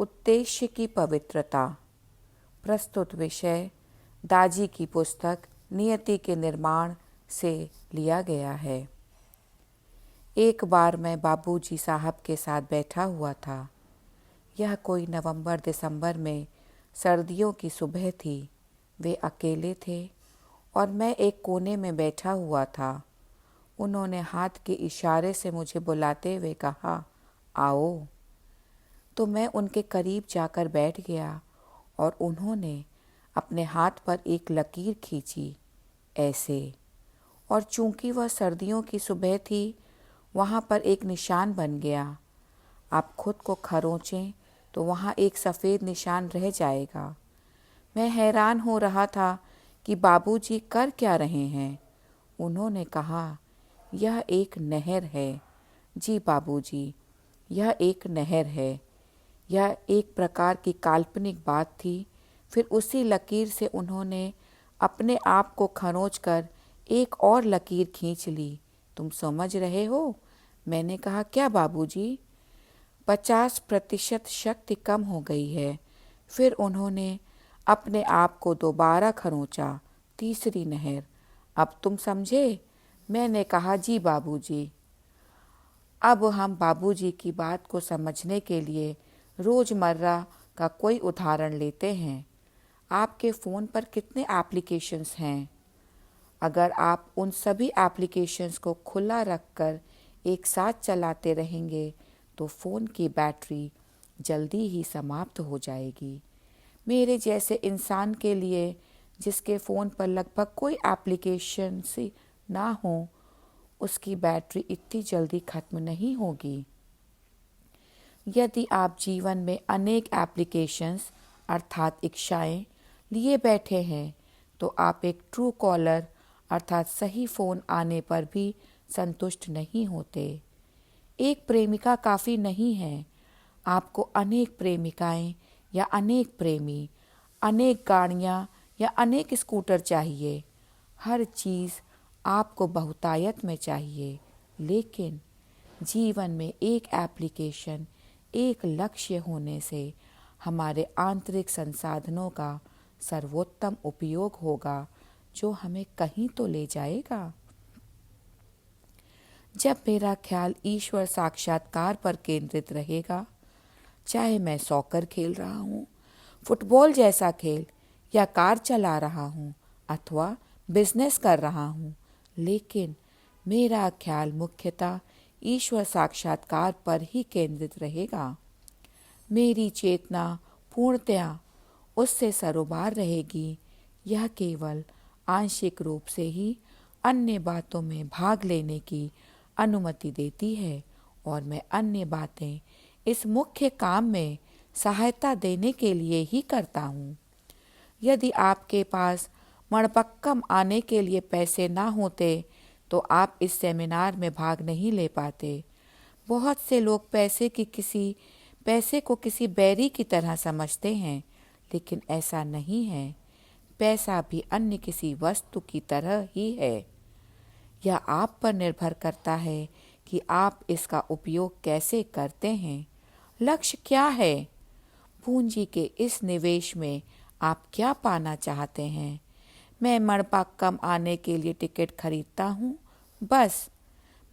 उद्देश्य की पवित्रता। प्रस्तुत विषय दाजी की पुस्तक नियति के निर्माण से लिया गया है। एक बार मैं बाबूजी साहब के साथ बैठा हुआ था। यह कोई नवंबर दिसंबर में सर्दियों की सुबह थी। वे अकेले थे और मैं एक कोने में बैठा हुआ था। उन्होंने हाथ के इशारे से मुझे बुलाते हुए कहा, आओ। तो मैं उनके करीब जाकर बैठ गया और उन्होंने अपने हाथ पर एक लकीर खींची, ऐसे। और चूंकि वह सर्दियों की सुबह थी, वहाँ पर एक निशान बन गया। आप खुद को खरोंचें तो वहाँ एक सफ़ेद निशान रह जाएगा। मैं हैरान हो रहा था कि बाबूजी कर क्या रहे हैं। उन्होंने कहा, यह एक नहर है। जी बाबूजी, यह एक नहर है। यह एक प्रकार की काल्पनिक बात थी। फिर उसी लकीर से उन्होंने अपने आप को खरोंचकर एक और लकीर खींच ली। तुम समझ रहे हो? मैंने कहा, क्या बाबूजी? 50% शक्ति कम हो गई है। फिर उन्होंने अपने आप को दोबारा खरोंचा, तीसरी नहर। अब तुम समझे? मैंने कहा, जी बाबूजी। अब हम बाबूजी की बात को समझने के लिए रोज़मर्रा का कोई उदाहरण लेते हैं। आपके फ़ोन पर कितने एप्लीकेशंस हैं? अगर आप उन सभी एप्लीकेशंस को खुला रखकर एक साथ चलाते रहेंगे तो फ़ोन की बैटरी जल्दी ही समाप्त हो जाएगी। मेरे जैसे इंसान के लिए, जिसके फ़ोन पर लगभग कोई एप्लीकेशन से ना हो, उसकी बैटरी इतनी जल्दी ख़त्म नहीं होगी। यदि आप जीवन में अनेक एप्लीकेशंस अर्थात इच्छाएं लिए बैठे हैं तो आप एक ट्रू कॉलर अर्थात सही फ़ोन आने पर भी संतुष्ट नहीं होते। एक प्रेमिका काफ़ी नहीं है। आपको अनेक प्रेमिकाएं या अनेक प्रेमी, अनेक गाड़ियां या अनेक स्कूटर चाहिए। हर चीज़ आपको बहुतायत में चाहिए। लेकिन जीवन में एक एप्लीकेशन, एक लक्ष्य होने से हमारे आंतरिक संसाधनों का सर्वोत्तम उपयोग होगा, जो हमें कहीं तो ले जाएगा। जब मेरा ख्याल ईश्वर साक्षात्कार पर केंद्रित रहेगा, चाहे मैं सॉकर खेल रहा हूँ, फुटबॉल जैसा खेल, या कार चला रहा हूँ अथवा बिजनेस कर रहा हूँ, लेकिन मेरा ख्याल मुख्यतः ईश्वर साक्षात्कार पर ही केंद्रित रहेगा। मेरी चेतना पूर्णतया उससे सरोबार रहेगी। यह केवल आंशिक रूप से ही अन्य बातों में भाग लेने की अनुमति देती है और मैं अन्य बातें इस मुख्य काम में सहायता देने के लिए ही करता हूँ। यदि आपके पास मणपक्कम आने के लिए पैसे ना होते तो आप इस सेमिनार में भाग नहीं ले पाते। बहुत से लोग पैसे को किसी बैरी की तरह समझते हैं, लेकिन ऐसा नहीं है। पैसा भी अन्य किसी वस्तु की तरह ही है। यह आप पर निर्भर करता है कि आप इसका उपयोग कैसे करते हैं। लक्ष्य क्या है? पूंजी के इस निवेश में आप क्या पाना चाहते हैं? मैं मणपक्कम आने के लिए टिकट खरीदता हूँ, बस।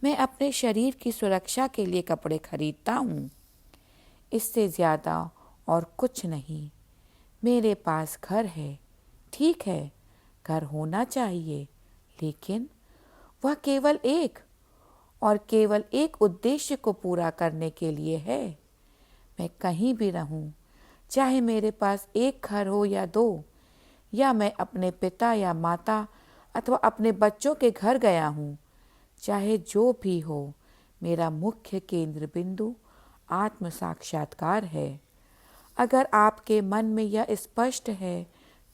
मैं अपने शरीर की सुरक्षा के लिए कपड़े खरीदता हूँ, इससे ज़्यादा और कुछ नहीं। मेरे पास घर है, ठीक है, घर होना चाहिए, लेकिन वह केवल एक उद्देश्य को पूरा करने के लिए है। मैं कहीं भी रहूं, चाहे मेरे पास एक घर हो या दो, या मैं अपने पिता या माता अथवा अपने बच्चों के घर गया हूँ, चाहे जो भी हो, मेरा मुख्य केंद्र बिंदु आत्म साक्षात्कार है। अगर आपके मन में यह स्पष्ट है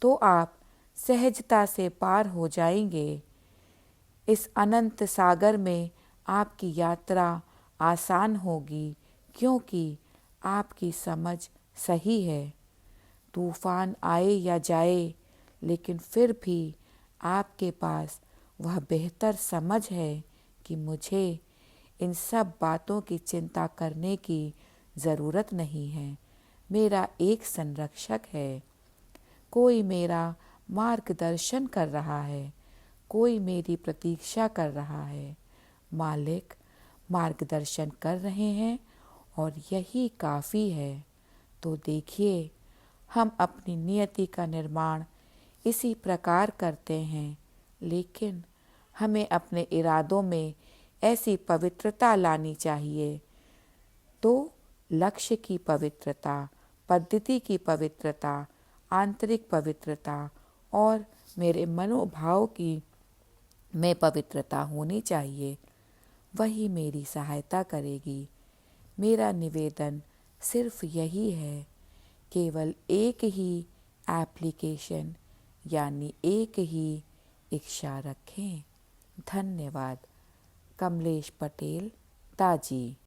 तो आप सहजता से पार हो जाएंगे। इस अनंत सागर में आपकी यात्रा आसान होगी, क्योंकि आपकी समझ सही है। तूफान आए या जाए, लेकिन फिर भी आपके पास वह बेहतर समझ है कि मुझे इन सब बातों की चिंता करने की ज़रूरत नहीं है। मेरा एक संरक्षक है। कोई मेरा मार्गदर्शन कर रहा है, कोई मेरी प्रतीक्षा कर रहा है। मालिक मार्गदर्शन कर रहे हैं और यही काफ़ी है। तो देखिए, हम अपनी नियति का निर्माण इसी प्रकार करते हैं, लेकिन हमें अपने इरादों में ऐसी पवित्रता लानी चाहिए। तो लक्ष्य की पवित्रता, पद्धति की पवित्रता, आंतरिक पवित्रता और मेरे मनोभाव की में पवित्रता होनी चाहिए। वही मेरी सहायता करेगी। मेरा निवेदन सिर्फ यही है, केवल एक ही एप्लीकेशन यानी एक ही इच्छा रखें। धन्यवाद। कमलेश पटेल, ताजी।